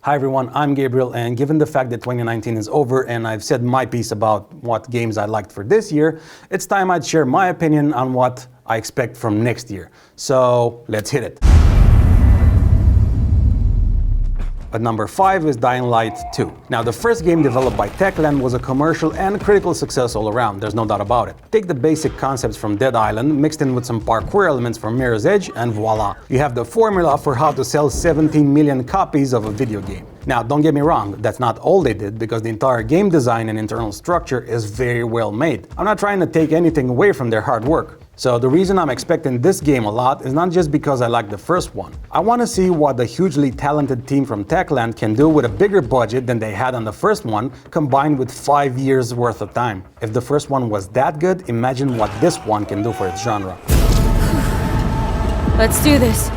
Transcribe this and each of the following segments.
Hi everyone, I'm Gabriel, and given the fact that 2019 is over and I've said my piece about what games I liked for this year, it's time I'd share my opinion on what I expect from next year. So let's hit it. At number 5 is Dying Light 2. Now, the first game developed by Techland was a commercial and critical success all around, there's no doubt about it. Take the basic concepts from Dead Island, mixed in with some parkour elements from Mirror's Edge, and voila! You have the formula for how to sell 17 million copies of a video game. Now, don't get me wrong, that's not all they did, because the entire game design and internal structure is very well made. I'm not trying to take anything away from their hard work. So the reason I'm expecting this game a lot is not just because I like the first one. I want to see what the hugely talented team from Techland can do with a bigger budget than they had on the first one, combined with 5 years worth of time. If the first one was that good, imagine what this one can do for its genre. Let's do this.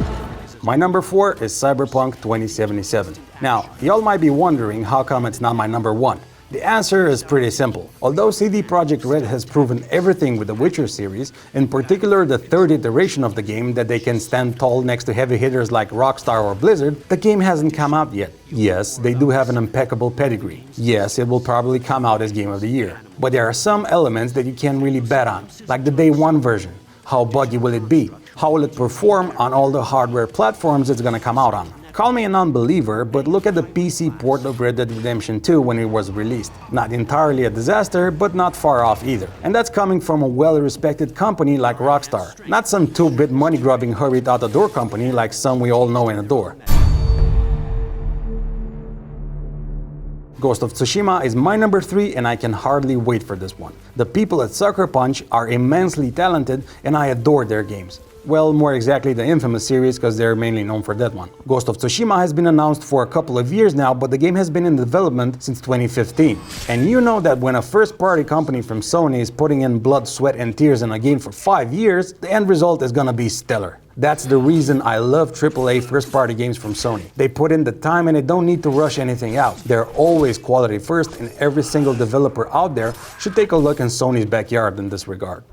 My number 4 is Cyberpunk 2077. Now, y'all might be wondering how come it's not my number 1. The answer is pretty simple. Although CD Projekt Red has proven everything with the Witcher series, in particular the third iteration of the game, that they can stand tall next to heavy hitters like Rockstar or Blizzard, the game hasn't come out yet. Yes, they do have an impeccable pedigree. Yes, it will probably come out as Game of the Year. But there are some elements that you can't really bet on, like the day one version. How buggy will it be? How will it perform on all the hardware platforms it's gonna come out on? Call me an unbeliever, but look at the PC port of Red Dead Redemption 2 when it was released. Not entirely a disaster, but not far off either. And that's coming from a well-respected company like Rockstar. Not some 2-bit money-grubbing hurried out-the-door company like some we all know and adore. Ghost of Tsushima is my number 3 and I can hardly wait for this one. The people at Sucker Punch are immensely talented and I adore their games. Well, more exactly the Infamous series, because they're mainly known for that one. Ghost of Tsushima has been announced for a couple of years now, but the game has been in development since 2015. And you know that when a first-party company from Sony is putting in blood, sweat and tears in a game for 5 years, the end result is gonna be stellar. That's the reason I love AAA first-party games from Sony. They put in the time and they don't need to rush anything out. They're always quality first, and every single developer out there should take a look in Sony's backyard in this regard.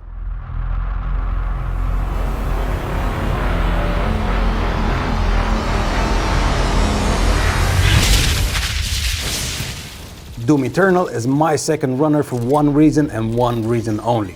Doom Eternal is my second runner for one reason and one reason only: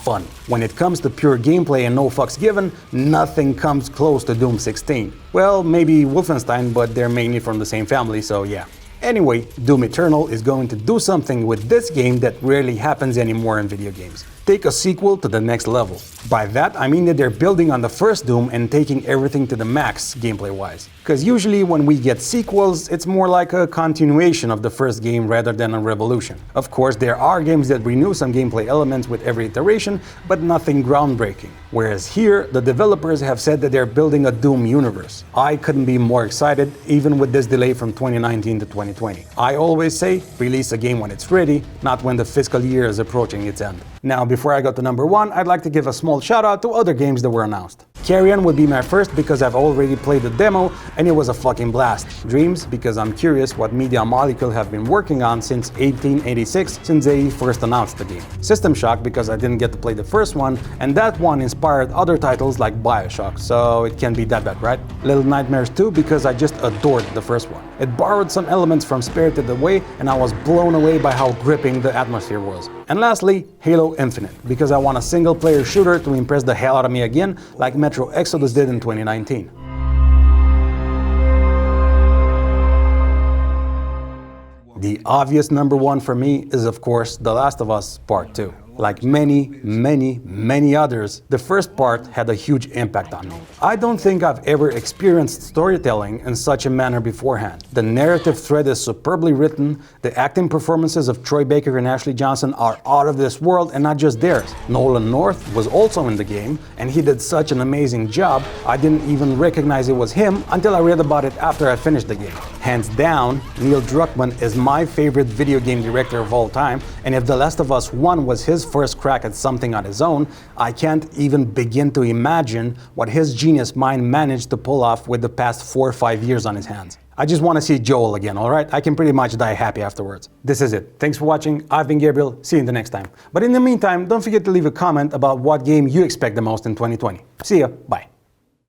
fun. When it comes to pure gameplay and no fucks given, nothing comes close to Doom 16. Well, maybe Wolfenstein, but they're mainly from the same family, so yeah. Anyway, Doom Eternal is going to do something with this game that rarely happens anymore in video games. Take a sequel to the next level. By that, I mean that they're building on the first Doom and taking everything to the max gameplay-wise. Because usually when we get sequels, it's more like a continuation of the first game rather than a revolution. Of course, there are games that renew some gameplay elements with every iteration, but nothing groundbreaking. Whereas here, the developers have said that they're building a Doom universe. I couldn't be more excited, even with this delay from 2019 to 2020. I always say, release a game when it's ready, not when the fiscal year is approaching its end. Now, before I go to number 1, I'd like to give a small shout out to other games that were announced. Carrion would be my first because I've already played the demo and it was a fucking blast. Dreams because I'm curious what Media Molecule have been working on since 1886, since they first announced the game. System Shock because I didn't get to play the first one, and that one inspired other titles like Bioshock, so it can't be that bad, right? Little Nightmares 2 because I just adored the first one. It borrowed some elements from Spirited Away and I was blown away by how gripping the atmosphere was. And lastly, Halo Infinite, because I want a single-player shooter to impress the hell out of me again, like Metro Exodus did in 2019. The obvious number 1 for me is, of course, The Last of Us Part 2. Like many others, the first part had a huge impact on me. I don't think I've ever experienced storytelling in such a manner beforehand. The narrative thread is superbly written, the acting performances of Troy Baker and Ashley Johnson are out of this world, and not just theirs. Nolan North was also in the game, and he did such an amazing job, I didn't even recognize it was him until I read about it after I finished the game. Hands down, Neil Druckmann is my favorite video game director of all time, and if The Last of Us 1 was his first crack at something on his own, I can't even begin to imagine what his genius mind managed to pull off with the past 4 or 5 years on his hands. I just want to see Joel again, alright? I can pretty much die happy afterwards. This is it. Thanks for watching. I've been Gabriel. See you in the next time. But in the meantime, don't forget to leave a comment about what game you expect the most in 2020. See ya. Bye.